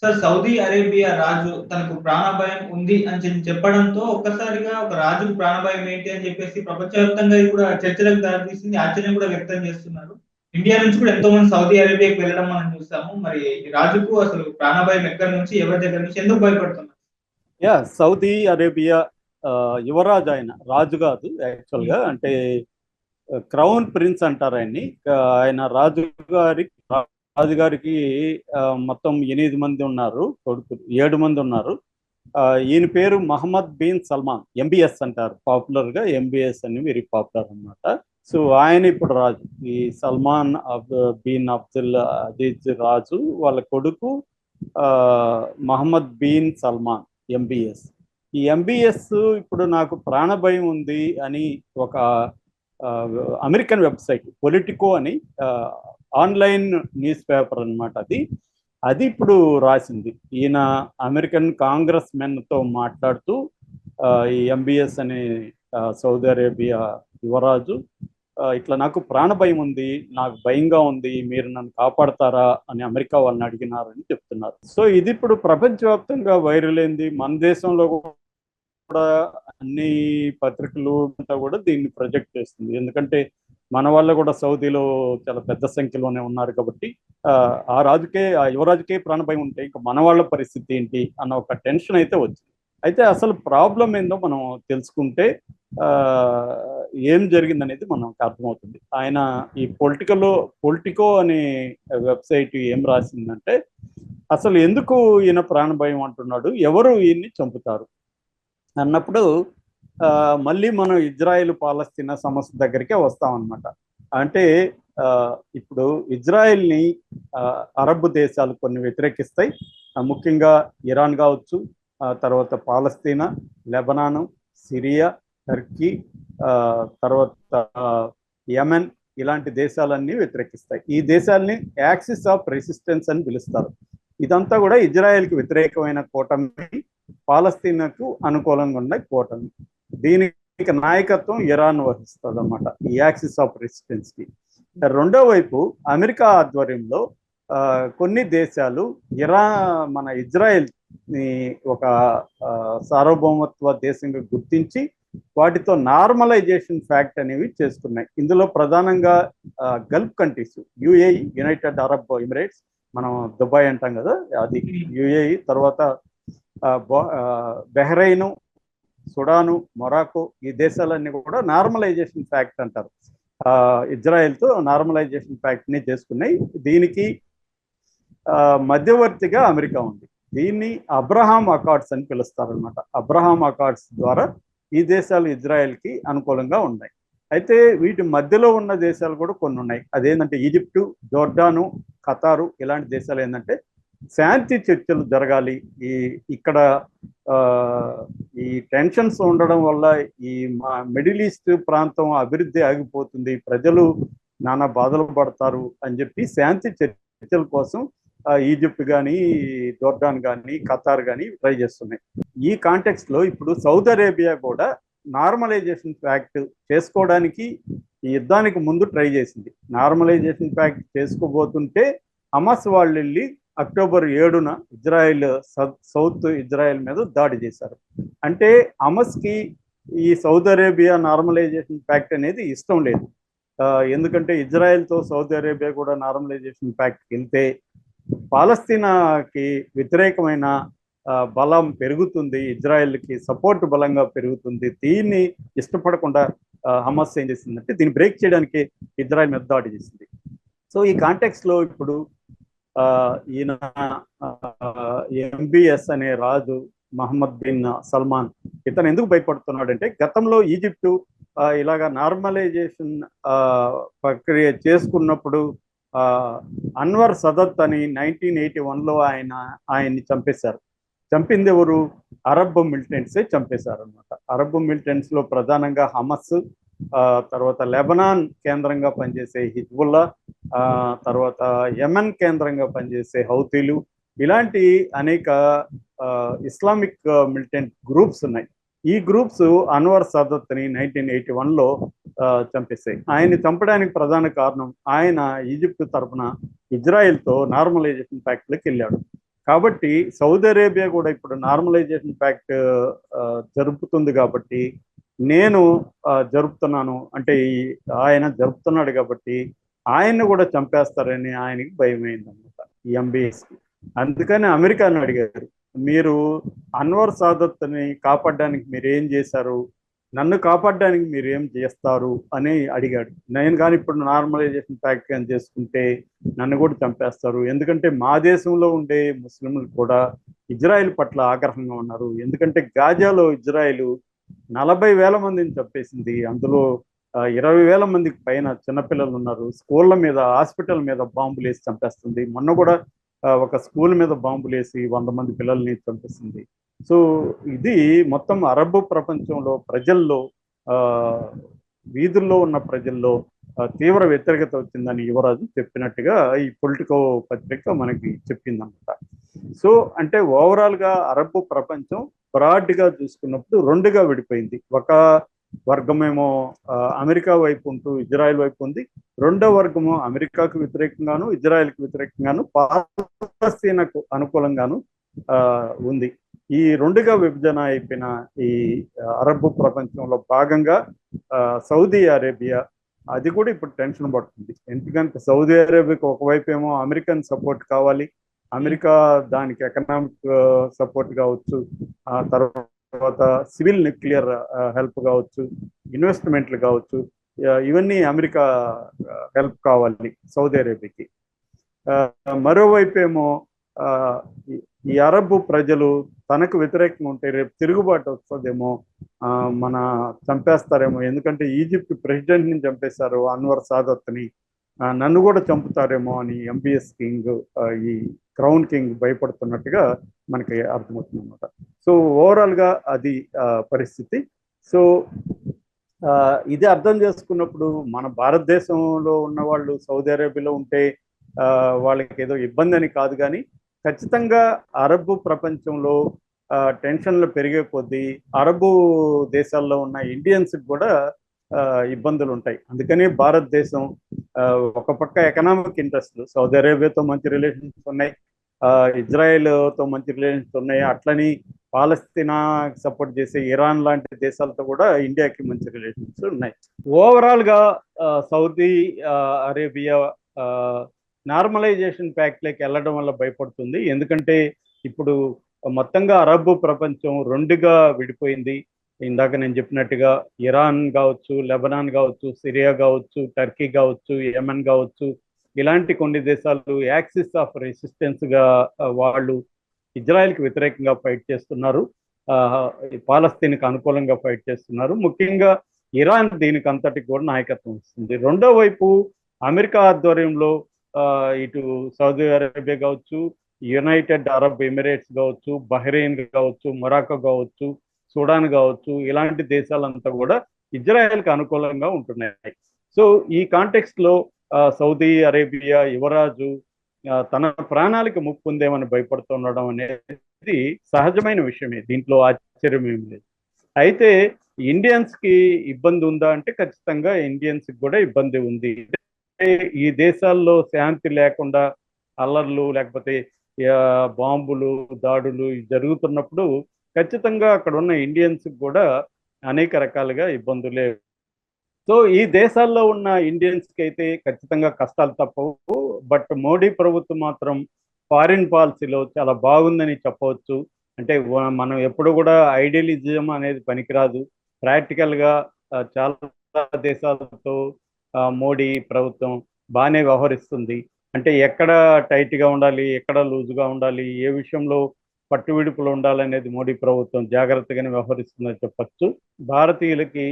Sir Saudi Arabia రాజు తనకు ప్రాణభయం ఉంది అని చెప్పడంతో ఒక్కసారిగా ఒక రాజుకు ప్రాణభయం ఏంటి అని చెప్పేసి ప్రపంచవ్యాప్తంగా ఇది కూడా చర్చలకు దారితీసింది. ఆశ్చర్యం కూడా వ్యక్తం చేస్తున్నారు. ఇండియా నుంచి కూడా ఎంతో మంది సౌదీ అరేబియాకి వెళ్ళడం మనం చూసాము. మరి ఈ రాజుకు అసలు ప్రాణభయం ఎక్కడి నుంచి, ఎవరి దగ్గర నుంచి, ఎందుకు భయపడుతున్నారు? సౌదీ అరేబియా యువరాజు, ఆయన రాజు కాదు యాక్చువల్గా. అంటే క్రౌన్ ప్రిన్స్ అంటారు ఆయన్ని. ఆయన రాజుగారికి మొత్తం 8 మంది ఉన్నారు కొడుకులు, 7 మంది ఉన్నారు. ఈయన పేరు మహమ్మద్ బిన్ సల్మాన్, ఎంబీఎస్ అంటారు పాపులర్గా. ఎంబీఎస్ అని వెరీ పాపులర్ అనమాట. సో ఆయన ఇప్పుడు రాజు. ఈ సల్మాన్ బిన్ అబ్దుల్ అజీజ్ రాజు, వాళ్ళ కొడుకు మహమ్మద్ బిన్ సల్మాన్ ఎంబీఎస్. ఈ ఎంబీఎస్ ఇప్పుడు నాకు ప్రాణభయం ఉంది అని ఒక అమెరికన్ వెబ్సైట్ పొలిటికో అని ఆన్లైన్ న్యూస్ పేపర్ అనమాట అది ఇప్పుడు రాసింది. ఈయన అమెరికన్ కాంగ్రెస్ మెన్తో మాట్లాడుతూ ఈ ఎంబీఎస్ అనే సౌదీ అరేబియా యువరాజు ఇట్లా నాకు ప్రాణభయం ఉంది, నాకు భయంగా ఉంది, మీరు నన్ను కాపాడతారా అని అమెరికా వాళ్ళని అడిగినారని చెప్తున్నారు. సో ఇది ఇప్పుడు ప్రపంచవ్యాప్తంగా వైరల్ అయింది. మన దేశంలో కూడా అన్ని పత్రికలు అంతా కూడా దీన్ని ప్రొజెక్ట్ చేస్తుంది. ఎందుకంటే మన వాళ్ళు కూడా సౌదీలో చాలా పెద్ద సంఖ్యలోనే ఉన్నారు కాబట్టి ఆ యువరాజుకే ప్రాణభయం ఉంటే ఇంకా మన వాళ్ళ పరిస్థితి ఏంటి అన్న ఒక టెన్షన్ అయితే వచ్చింది. అయితే అసలు ప్రాబ్లం ఏందో మనం తెలుసుకుంటే ఏం జరిగిందనేది మనకు అర్థమవుతుంది. ఆయన ఈ పొలిటికో అనే వెబ్సైట్ ఏం రాసిందంటే, అసలు ఎందుకు ఈయన ప్రాణభయం అంటున్నాడు, ఎవరు ఈయన్ని చంపుతారు అన్నప్పుడు మళ్ళీ మనం ఇజ్రాయెల్ పాలస్తీనా సమస్య దగ్గరికే వస్తామన్నమాట. అంటే ఇప్పుడు ఇజ్రాయెల్ని అరబ్ దేశాలు కొన్ని వ్యతిరేకిస్తాయి. ముఖ్యంగా ఇరాన్ కావచ్చు, తర్వాత పాలస్తీనా, లెబనాను, సిరియా, టర్కీ, తర్వాత యెమెన్, ఇలాంటి దేశాలన్నీ వ్యతిరేకిస్తాయి. ఈ దేశాలని యాక్సిస్ ఆఫ్ రెసిస్టెన్స్ అని పిలుస్తారు. ఇదంతా కూడా ఇజ్రాయెల్కి వ్యతిరేకమైన కూటమి, పాలస్తీనాకు అనుకూలంగా ఉన్న కూటమి. దీనికి నాయకత్వం ఇరాన్ వహిస్తుంది అన్నమాట, ఈ యాక్సిస్ ఆఫ్ రెసిస్టెన్స్కి. రెండో వైపు అమెరికా ఆధ్వర్యంలో కొన్ని దేశాలు మన ఇజ్రాయెల్ ఒక సార్వభౌమత్వ దేశంగా గుర్తించి వాటితో నార్మలైజేషన్ ఫ్యాక్ట్ అనేవి చేసుకున్నాయి. ఇందులో ప్రధానంగా Gulf countries, UAE, United Arab Emirates, మనం దుబాయ్ అంటాం కదా, అది యుఏఈ, తర్వాత బహ్రెయిన్, సుడాను, మొరాకో, ఈ దేశాలన్నీ కూడా నార్మలైజేషన్ ఫ్యాక్ట్ అంటారు. ఇజ్రాయెల్తో నార్మలైజేషన్ ఫ్యాక్ట్ని చేసుకున్నాయి. దీనికి మధ్యవర్తిగా అమెరికా ఉంది. దీన్ని అబ్రహాం అకార్డ్స్ అని పిలుస్తారు అనమాట. అబ్రహాం అకార్డ్స్ ద్వారా ఈ దేశాలు ఇజ్రాయెల్కి అనుకూలంగా ఉన్నాయి. అయితే వీటి మధ్యలో ఉన్న దేశాలు కూడా కొన్ని ఉన్నాయి. అదేంటంటే ఈజిప్టు, జోర్డాను, ఖతారు, ఇలాంటి దేశాలు ఏంటంటే శాంతి చర్చలు జరగాలి, ఇక్కడ ఈ టెన్షన్స్ ఉండడం వల్ల ఈ మిడిల్ ఈస్ట్ ప్రాంతం అభివృద్ధి ఆగిపోతుంది, ప్రజలు నానా బాధలు పడతారు అని చెప్పి శాంతి చర్చల కోసం ఈజిప్ట్ కానీ, జోర్డాన్ కానీ, ఖతార్ కానీ ట్రై చేస్తున్నాయి. ఈ కాంటెక్స్ట్లో ఇప్పుడు సౌదీ అరేబియా కూడా నార్మలైజేషన్ ఫ్యాక్ట్ చేసుకోవడానికి ఈ యుద్ధానికి ముందు ట్రై చేసింది. నార్మలైజేషన్ ఫ్యాక్ట్ చేసుకోబోతుంటే హమాస్ వాళ్ళు వెళ్ళి అక్టోబర్ 7న సౌత్ ఇజ్రాయెల్ మీద దాడి చేశారు. అంటే హమాస్కి ఈ సౌదీ అరేబియా నార్మలైజేషన్ ఫ్యాక్ట్ అనేది ఇష్టం లేదు. ఎందుకంటే ఇజ్రాయెల్తో సౌదీ అరేబియా కూడా నార్మలైజేషన్ ఫ్యాక్ట్కి వెళ్తే పాలస్తీనాకి వ్యతిరేకమైన బలం పెరుగుతుంది, ఇజ్రాయెల్కి సపోర్ట్ బలంగా పెరుగుతుంది. దీన్ని ఇష్టపడకుండా హమాస్ ఏం చేసిందంటే దీన్ని బ్రేక్ చేయడానికి ఇజ్రాయెల్ మీద దాడి చేసింది. సో ఈ కాంటెక్స్లో ఇప్పుడు ఈయన ఎంబీఎస్ అనే రాజు మహమ్మద్ బిన్ సల్మాన్ ఇతను ఎందుకు భయపడుతున్నాడంటే, గతంలో ఈజిప్టు ఇలాగా నార్మలైజేషన్ ప్రక్రియ చేసుకున్నప్పుడు అన్వర్ సదత్ అని 1981లో ఆయన్ని చంపేశారు. చంపింది ఎవరు? అరబ్ మిలిటెంట్సే చంపేశారు అనమాట. అరబ్ మిలిటెంట్స్లో ప్రధానంగా హమస్, తర్వాత లెబనాన్ కేంద్రంగా పనిచేసే హిజ్బుల్లా, తర్వాత యెమెన్ కేంద్రంగా పనిచేసే హౌతీలు, ఇలాంటి అనేక ఇస్లామిక్ మిలిటెంట్ గ్రూప్స్ ఉన్నాయి. ఈ గ్రూప్స్ అన్వర్ సదత్ని 1981లో చంపేశాయి. ఆయన్ని చంపడానికి ప్రధాన కారణం ఆయన ఈజిప్ట్ తరఫున ఇజ్రాయెల్తో నార్మలైజేషన్ ఫ్యాక్ట్లోకి వెళ్ళాడు. కాబట్టి సౌదీ అరేబియా కూడా ఇప్పుడు నార్మలైజేషన్ ప్యాక్ట్ జరుపుతుంది కాబట్టి నేను జరుపుతున్నాను అంటే ఆయన జరుపుతున్నాడు కాబట్టి ఆయన్ని కూడా చంపేస్తారని ఆయనకి భయమైంది అనమాట ఈ ఎంబీఎస్కి. అందుకని అమెరికాను అడిగారు, మీరు అన్వర్ సాదత్ని కాపాడడానికి మీరు ఏం చేశారు, నన్ను కాపాడడానికి మీరు ఏం చేస్తారు అని అడిగాడు. నేను కానీ ఇప్పుడు నార్మలైజేషన్ ప్యాక్ట్ అని చేసుకుంటే నన్ను కూడా చంపేస్తారు, ఎందుకంటే మా దేశంలో ఉండే ముస్లింలు కూడా ఇజ్రాయెల్ పట్ల ఆగ్రహంగా ఉన్నారు. ఎందుకంటే గాజాలో ఇజ్రాయెల్ 40,000 మందిని చంపేసింది. అందులో 20,000 మందికి పైన చిన్నపిల్లలు ఉన్నారు. స్కూళ్ళ మీద, హాస్పిటల్ మీద బాంబులు వేసి చంపేస్తుంది. మొన్న కూడా ఒక స్కూల్ మీద బాంబులు వేసి 100 మంది పిల్లల్ని చంపేసింది. సో ఇది మొత్తం అరబ్ ప్రపంచంలో ప్రజల్లో, వీధుల్లో ఉన్న ప్రజల్లో తీవ్ర వ్యతిరేకత వచ్చిందని యువరాజు చెప్పినట్టుగా ఈ పొలిటికో పత్రిక మనకి చెప్పిందన్నమాట. సో అంటే ఓవరాల్గా అరబ్ ప్రపంచం బ్రాడ్గా చూసుకున్నప్పుడు రెండుగా విడిపోయింది. ఒక వర్గమేమో అమెరికా వైపు ఉంటూ ఇజ్రాయెల్ వైపు ఉంది, రెండో వర్గము అమెరికాకు వ్యతిరేకంగాను ఇజ్రాయెల్కి వ్యతిరేకంగాను పాలస్తీనాకు అనుకూలంగాను ఉంది. ఈ రెండుగా విభజన అయిపోయిన ఈ అరబ్ ప్రపంచంలో భాగంగా సౌదీ అరేబియా అది కూడా ఇప్పుడు టెన్షన్ పడుతుంది. ఎందుకంటే సౌదీ అరేబియాకి ఒకవైపు ఏమో అమెరికన్ సపోర్ట్ కావాలి, అమెరికా దానికి ఎకనామిక్ సపోర్ట్ కావచ్చు, ఆ తర్వాత సివిల్ న్యూక్లియర్ హెల్ప్ కావచ్చు, ఇన్వెస్ట్మెంట్లు కావచ్చు, ఇవన్నీ అమెరికా హెల్ప్ కావాలి సౌదీ అరేబియాకి. మరోవైపు ఏమో ఈ అరబ్ ప్రజలు తనకు వ్యతిరేకంగా ఉంటే రేపు తిరుగుబాటు వస్తుందేమో, మన చంపేస్తారేమో, ఎందుకంటే ఈజిప్ట్ ప్రెసిడెంట్ని చంపేశారు అన్వర్ సాదత్ని, నన్ను కూడా చంపుతారేమో అని ఎంబీఎస్ కింగ్, ఈ క్రౌన్ కింగ్ భయపడుతున్నట్టుగా మనకి అర్థమవుతుంది అనమాట. సో ఓవరాల్గా అది పరిస్థితి. సో ఇది అర్థం చేసుకున్నప్పుడు మన భారతదేశంలో ఉన్న వాళ్ళు సౌదీ అరేబియాలో ఉంటే వాళ్ళకి ఏదో ఇబ్బంది అని కాదు, కానీ ఖచ్చితంగా అరబ్ ప్రపంచంలో టెన్షన్లు పెరిగే కొద్దీ అరబు దేశాల్లో ఉన్న ఇండియన్స్కి కూడా ఇబ్బందులు ఉంటాయి. అందుకని భారతదేశం ఒక పక్క ఎకనామిక్ ఇంట్రెస్ట్లు, సౌదీ అరేబియాతో మంచి రిలేషన్స్ ఉన్నాయి, ఇజ్రాయెల్తో మంచి రిలేషన్స్ ఉన్నాయి, అట్లని పాలస్తీనా సపోర్ట్ చేసే ఇరాన్ లాంటి దేశాలతో కూడా ఇండియాకి మంచి రిలేషన్స్ ఉన్నాయి. ఓవరాల్గా సౌదీ అరేబియా నార్మలైజేషన్ ప్యాక్ట్లోకి వెళ్ళడం వల్ల భయపడుతుంది. ఎందుకంటే ఇప్పుడు మొత్తంగా అరబ్ ప్రపంచం రెండుగా విడిపోయింది. ఇందాక నేను చెప్పినట్టుగా ఇరాన్ కావచ్చు, లెబనాన్ కావచ్చు, సిరియా కావచ్చు, టర్కీ కావచ్చు, యెమెన్ కావచ్చు, ఇలాంటి కొన్ని దేశాలు యాక్సిస్ ఆఫ్ రెసిస్టెన్స్గా వాళ్ళు ఇజ్రాయెల్కి వ్యతిరేకంగా ఫైట్ చేస్తున్నారు, పాలస్తీన్కి అనుకూలంగా ఫైట్ చేస్తున్నారు. ముఖ్యంగా ఇరాన్ దీనికి అంతటికి కూడా నాయకత్వం ఇస్తుంది. రెండో వైపు అమెరికా ఆధ్వర్యంలో ఇటు సౌదీ అరేబియా కావచ్చు, యునైటెడ్ అరబ్ ఎమిరేట్స్ కావచ్చు, బహ్రెయిన్ కావచ్చు, మొరాకో కావచ్చు, సుడాన్ కావచ్చు, ఇలాంటి దేశాలంతా కూడా ఇజ్రాయెల్కి అనుకూలంగా ఉంటున్నాయి. సో ఈ కాంటెక్స్ట్లో సౌదీ అరేబియా యువరాజు తన ప్రాణాలకు ముప్పు ఉందేమని భయపడుతుండడం అనేది సహజమైన విషయమే, దీంట్లో ఆశ్చర్యం ఏం లేదు. అయితే ఇండియన్స్కి ఇబ్బంది ఉందా అంటే ఖచ్చితంగా ఇండియన్స్కి కూడా ఇబ్బంది ఉంది. ఈ దేశాల్లో శాంతి లేకుండా అల్లర్లు లేకపోతే బాంబులు దాడులు జరుగుతున్నప్పుడు ఖచ్చితంగా అక్కడ ఉన్న ఇండియన్స్కి కూడా అనేక రకాలుగా ఇబ్బందులే. సో ఈ దేశాల్లో ఉన్న ఇండియన్స్కి అయితే ఖచ్చితంగా కష్టాలు తప్పవు. బట్ మోడీ ప్రభుత్వం మాత్రం ఫారిన్ పాలసీలో చాలా బాగుందని చెప్పవచ్చు. అంటే మనం ఎప్పుడు కూడా ఐడియలిజం అనేది పనికిరాదు, ప్రాక్టికల్గా చాలా దేశాలతో మోడీ ప్రభుత్వం బాగానే వ్యవహరిస్తుంది. అంటే ఎక్కడ టైట్గా ఉండాలి, ఎక్కడ లూజుగా ఉండాలి, ఏ విషయంలో పట్టు విడుపులు ఉండాలనేది మోడీ ప్రభుత్వం జాగ్రత్తగానే వ్యవహరిస్తుందని చెప్పచ్చు. భారతీయులకి